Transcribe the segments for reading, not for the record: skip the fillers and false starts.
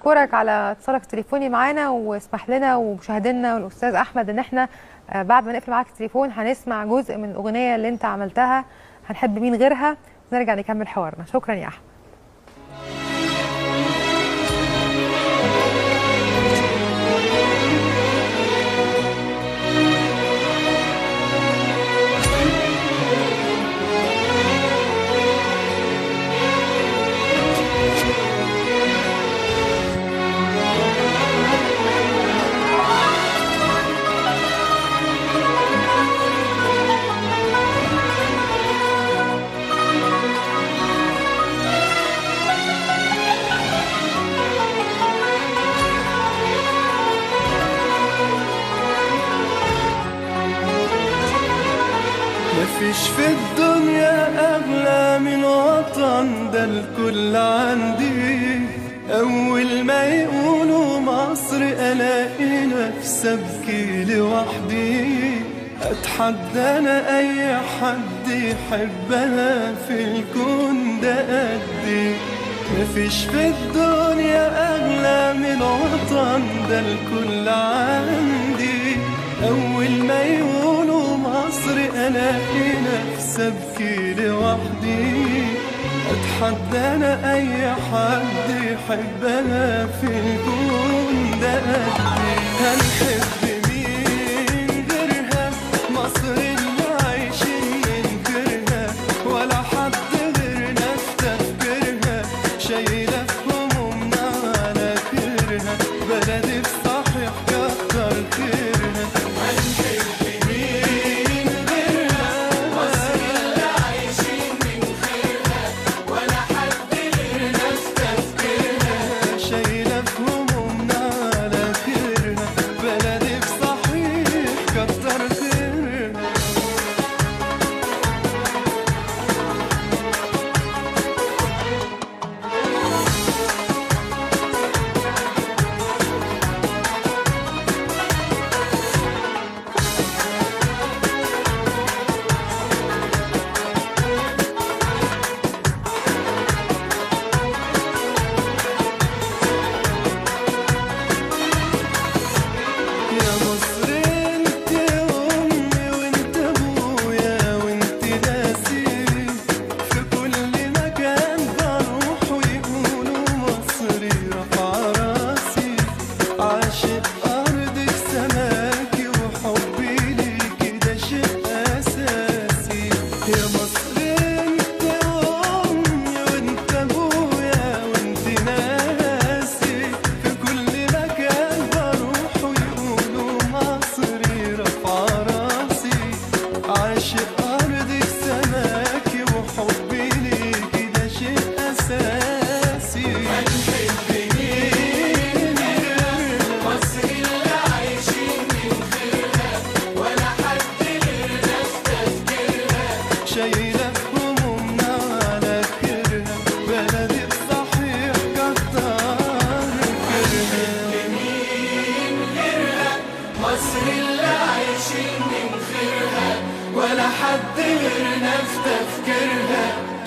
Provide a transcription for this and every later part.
بشكرك على اتصالك التليفوني معانا، واسمح لنا ومشاهدينا والاستاذ احمد ان احنا بعد ما نقفل معاك التليفون هنسمع جزء من الاغنيه اللي انت عملتها هنحب مين غيرها، ونرجع نكمل حوارنا. شكرا يا احمد. مفيش في الدنيا أغلى من وطن، ده الكل عندي. أول ما يقولوا مصر ألاقي نفسي أبكي لوحدي. أتحدى أنا أي حد يحبها في الكون ده قدي. مفيش في الدنيا أغلى من وطن، ده الكل عندي. أول ما يقولوا مصر ألاقي نفسي أبكي لوحدي. أتحدى أنا أي حد يحبها في الكون ده قدي. هنحب مين غيرها؟ مصر اللي عايشين من غيرها، ولا حد غيرنا في تفكيرها. شايلة في همومنا على كيرها، بلدي بصحيح كتر خيرها.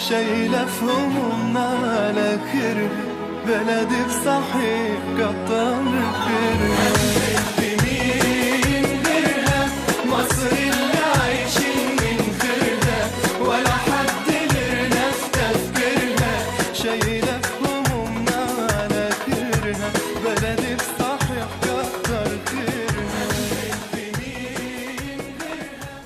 شايلة في همومنا على كيرها، بلدي بصحيح كتر خيرها. هنحب مين غيرها؟ مصر اللي عايشين من غيرها، ولا حد غيرنا في تفكيرها. شايلة في همومنا على كيرها، بلدي بصحيح كتر